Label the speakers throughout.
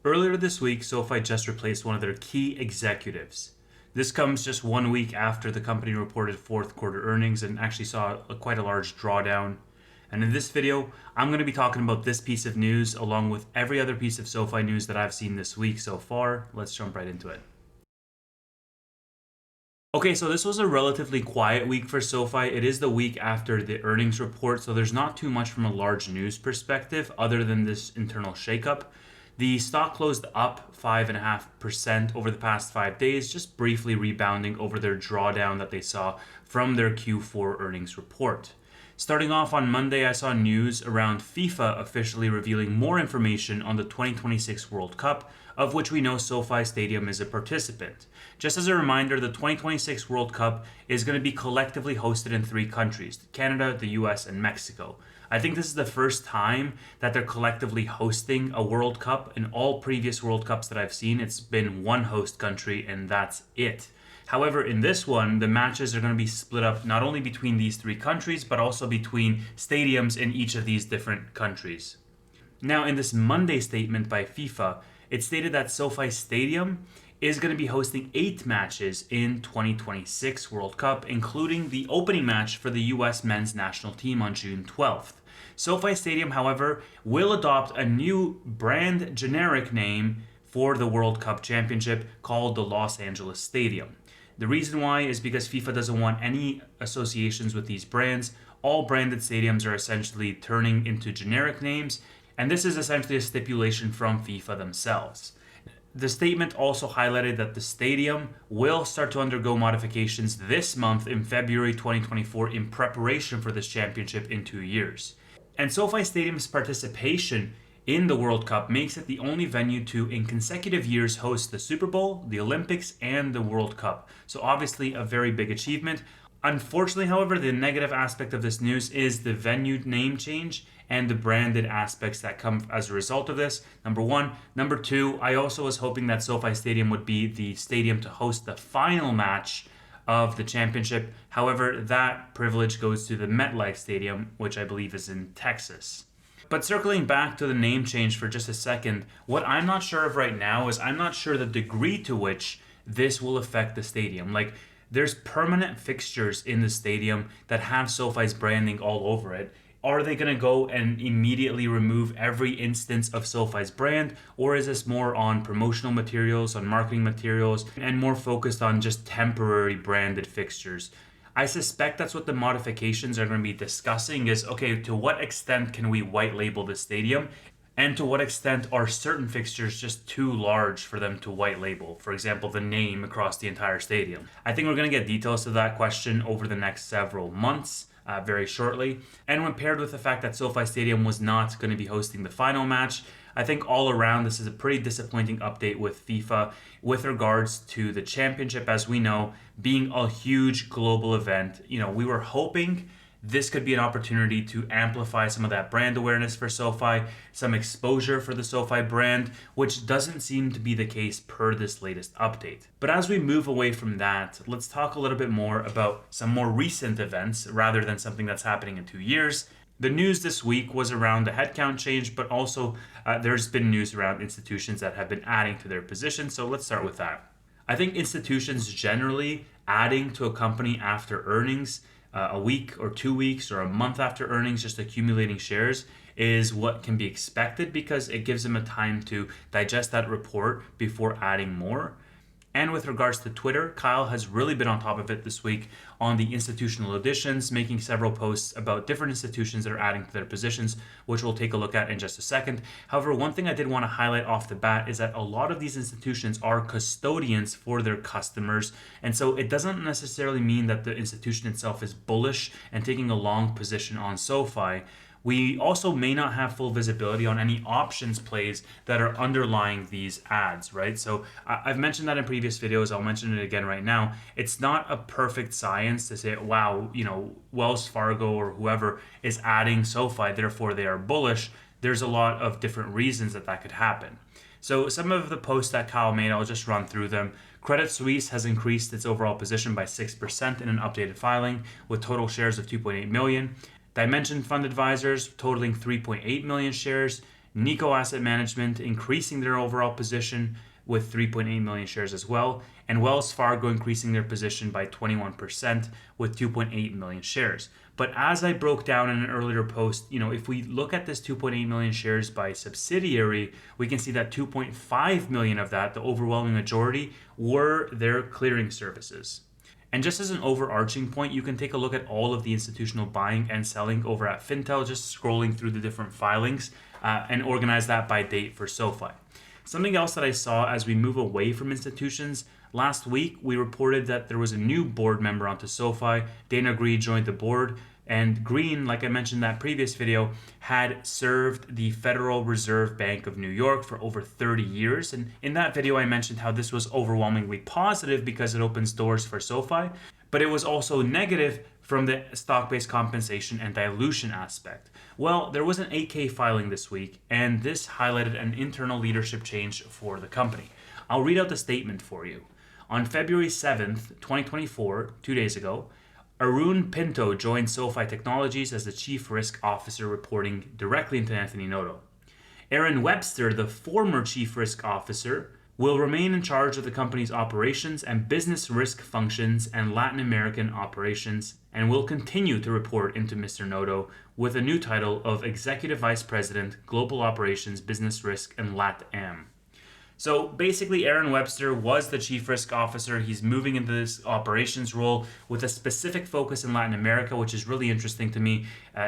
Speaker 1: Earlier this week, SoFi just replaced one of their key executives. This comes just 1 week after the company reported fourth quarter earnings and actually saw quite a large drawdown. And in this video, I'm going to be talking about this piece of news along with every other piece of SoFi news that I've seen this week so far. Let's jump right into it. Okay, so this was a relatively quiet week for SoFi. It is the week after the earnings report, so there's not too much from a large news perspective other than this internal shakeup. The stock closed up 5.5% over the past 5 days, just briefly rebounding over their drawdown that they saw from their Q4 earnings report. Starting off on Monday, I saw news around FIFA officially revealing more information on the 2026 World Cup, of which we know SoFi Stadium is a participant. Just as a reminder, the 2026 World Cup is going to be collectively hosted in 3 countries, Canada, the US, and Mexico. I think this is the first time that they're collectively hosting a World Cup. In all previous World Cups that I've seen, it's been one host country and that's it. However, in this one, the matches are going to be split up not only between these 3 countries, but also between stadiums in each of these different countries. Now, in this Monday statement by FIFA, it stated that SoFi Stadium is going to be hosting 8 matches in 2026 World Cup, including the opening match for the US men's national team on June 12th. SoFi Stadium, however, will adopt a new brand generic name for the World Cup Championship called the Los Angeles Stadium. The reason why is because FIFA doesn't want any associations with these brands. All branded stadiums are essentially turning into generic names, and this is essentially a stipulation from FIFA themselves. The statement also highlighted that the stadium will start to undergo modifications this month in February 2024 in preparation for this championship in 2 years. And SoFi Stadium's participation in the World Cup makes it the only venue to, in consecutive years, host the Super Bowl, the Olympics, and the World Cup. So obviously a very big achievement. Unfortunately, however, the negative aspect of this news is the venue name change and the branded aspects that come as a result of this. Number one. Number two, I also was hoping that SoFi Stadium would be the stadium to host the final match of the championship. However, that privilege goes to the MetLife Stadium, which I believe is in Texas. But circling back to the name change for just a second, what I'm not sure of right now is I'm not sure the degree to which this will affect the stadium. Like, there's permanent fixtures in the stadium that have SoFi's branding all over it. Are they going to go and immediately remove every instance of SoFi's brand? Or is this more on promotional materials, on marketing materials, and more focused on just temporary branded fixtures? I suspect that's what the modifications are going to be discussing is, okay, to what extent can we white label the stadium? And to what extent are certain fixtures just too large for them to white label? For example, the name across the entire stadium. I think we're going to get details to that question over the next several months. Very shortly. And when paired with the fact that SoFi Stadium was not going to be hosting the final match, I think all around this is a pretty disappointing update with FIFA with regards to the championship, as we know, being a huge global event. You know, we were hoping this could be an opportunity to amplify some of that brand awareness for SoFi, some exposure for the SoFi brand, which doesn't seem to be the case per this latest update. But as we move away from that, let's talk a little bit more about some more recent events rather than something that's happening in 2 years. The news this week was around the headcount change, but also there's been news around institutions that have been adding to their positions. So let's start with that. I think institutions generally adding to a company after earnings, a week or 2 weeks or a month after earnings, just accumulating shares is what can be expected because it gives them a time to digest that report before adding more. And with regards to Twitter, Kyle has really been on top of it this week on the institutional additions, making several posts about different institutions that are adding to their positions, which we'll take a look at in just a second. However, one thing I did want to highlight off the bat is that a lot of these institutions are custodians for their customers. And so it doesn't necessarily mean that the institution itself is bullish and taking a long position on SoFi. We also may not have full visibility on any options plays that are underlying these ads, right? So I've mentioned that in previous videos. I'll mention it again right now. It's not a perfect science to say, wow, you know, Wells Fargo or whoever is adding SoFi, therefore they are bullish. There's a lot of different reasons that could happen. So some of the posts that Kyle made, I'll just run through them. Credit Suisse has increased its overall position by 6% in an updated filing with total shares of 2.8 million. Dimension Fund Advisors totaling 3.8 million shares. Nico Asset Management increasing their overall position with 3.8 million shares as well, and Wells Fargo increasing their position by 21% with 2.8 million shares. But as I broke down in an earlier post, if we look at this 2.8 million shares by subsidiary, we can see that 2.5 million of that, the overwhelming majority, were their clearing services. And just as an overarching point, you can take a look at all of the institutional buying and selling over at Fintel, just scrolling through the different filings and organize that by date for SoFi. Something else that I saw as we move away from institutions, last week we reported that there was a new board member onto SoFi. Dana Green joined the board, and Green, like I mentioned in that previous video, had served the Federal Reserve Bank of New York for over 30 years. And in that video, I mentioned how this was overwhelmingly positive because it opens doors for SoFi, but it was also negative from the stock-based compensation and dilution aspect. Well, there was an 8K filing this week, and this highlighted an internal leadership change for the company. I'll read out the statement for you. On February 7th, 2024, 2 days ago, Arun Pinto joined SoFi Technologies as the Chief Risk Officer, reporting directly into Anthony Noto. Aaron Webster, the former Chief Risk Officer, will remain in charge of the company's operations and business risk functions and Latin American operations, and will continue to report into Mr. Noto with a new title of Executive Vice President, Global Operations, Business Risk, and LATAM. So basically, Aaron Webster was the Chief Risk Officer. He's moving into this operations role with a specific focus in Latin America, which is really interesting to me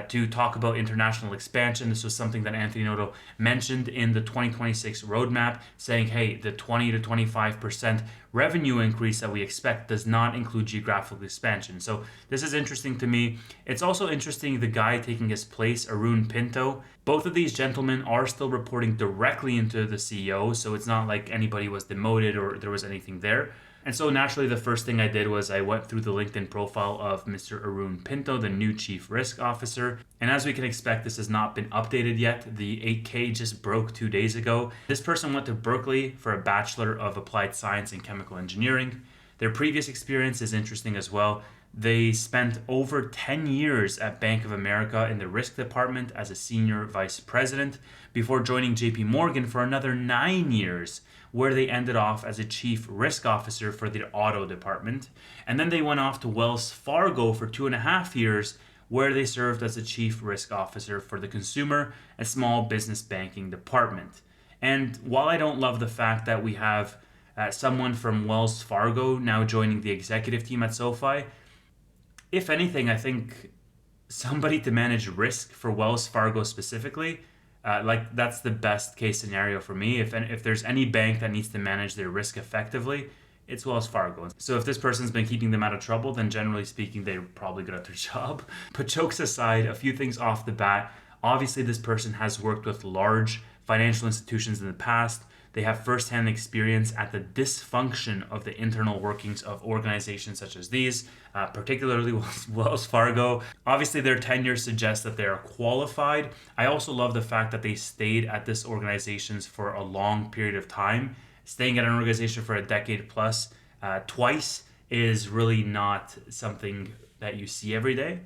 Speaker 1: to talk about international expansion. This was something that Anthony Noto mentioned in the 2026 roadmap, saying, hey, the 20 to 25% revenue increase that we expect does not include geographical expansion. So this is interesting to me. It's also interesting the guy taking his place, Arun Pinto. Both of these gentlemen are still reporting directly into the CEO, so it's not like anybody was demoted or there was anything there. And so naturally, the first thing I did was I went through the LinkedIn profile of Mr. Arun Pinto, the new Chief Risk Officer. And as we can expect, this has not been updated yet. The 8K just broke 2 days ago. This person went to Berkeley for a Bachelor of Applied Science in Chemical Engineering. Their previous experience is interesting as well. They spent over 10 years at Bank of America in the risk department as a senior vice president before joining JP Morgan for another 9 years, where they ended off as a chief risk officer for the auto department. And then they went off to Wells Fargo for 2.5 years, where they served as a chief risk officer for the consumer and small business banking department. And while I don't love the fact that we have someone from Wells Fargo now joining the executive team at SoFi, if anything, I think somebody to manage risk for Wells Fargo specifically, that's the best case scenario for me. If there's any bank that needs to manage their risk effectively, it's Wells Fargo. So if this person's been keeping them out of trouble, then generally speaking, they're probably good at their job. But jokes aside, a few things off the bat. Obviously, this person has worked with large financial institutions in the past. They have firsthand experience at the dysfunction of the internal workings of organizations such as these, particularly Wells Fargo. Obviously, their tenure suggests that they are qualified. I also love the fact that they stayed at this organization for a long period of time. Staying at an organization for a decade plus twice is really not something that you see every day.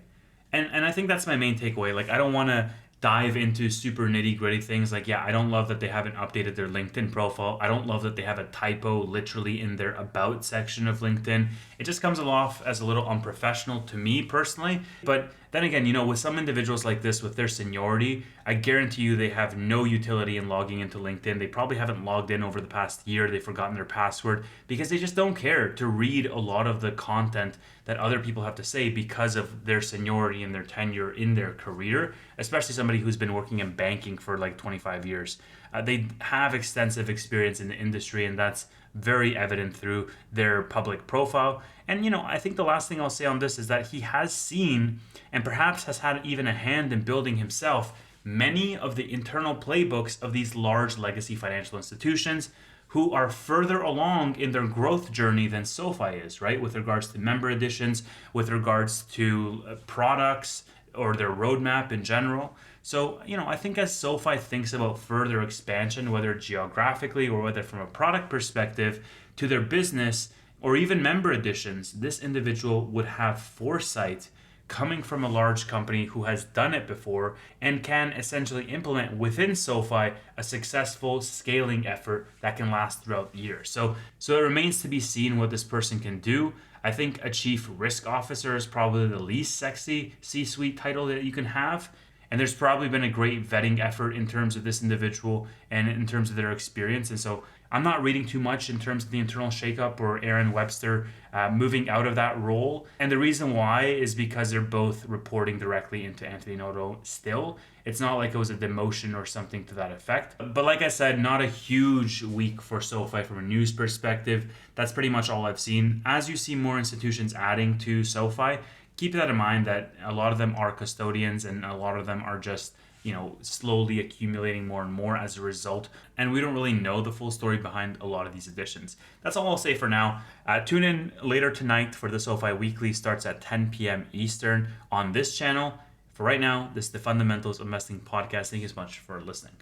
Speaker 1: And I think that's my main takeaway. I don't want to dive into super nitty gritty things. I don't love that they haven't updated their LinkedIn profile. I don't love that they have a typo literally in their about section of LinkedIn. It just comes off as a little unprofessional to me personally. But then again, with some individuals like this, with their seniority, I guarantee you they have no utility in logging into LinkedIn. They probably haven't logged in over the past year. They've forgotten their password because they just don't care to read a lot of the content that other people have to say because of their seniority and their tenure in their career, especially somebody who's been working in banking for 25 years. They have extensive experience in the industry, and that's very evident through their public profile. And I think the last thing I'll say on this is that he has seen, and perhaps has had even a hand in building himself, many of the internal playbooks of these large legacy financial institutions who are further along in their growth journey than SoFi is, right? With regards to member additions, with regards to products or their roadmap in general. So, I think as SoFi thinks about further expansion, whether geographically or whether from a product perspective to their business or even member additions, this individual would have foresight coming from a large company who has done it before and can essentially implement within SoFi a successful scaling effort that can last throughout the year. So it remains to be seen what this person can do. I think a chief risk officer is probably the least sexy C-suite title that you can have. And there's probably been a great vetting effort in terms of this individual and in terms of their experience. And so I'm not reading too much in terms of the internal shakeup or Aaron Webster moving out of that role. And the reason why is because they're both reporting directly into Anthony Noto still. It's not like it was a demotion or something to that effect. But like I said, not a huge week for SoFi from a news perspective. That's pretty much all I've seen. As you see more institutions adding to SoFi, keep that in mind that a lot of them are custodians and a lot of them are just slowly accumulating more and more as a result, and we don't really know the full story behind a lot of these additions. That's all I'll say for now. Tune in later tonight for the SoFi Weekly. Starts at 10 p.m. Eastern on this channel. For right now, this is the Fundamentals of Investing podcast. Thank you so much for listening.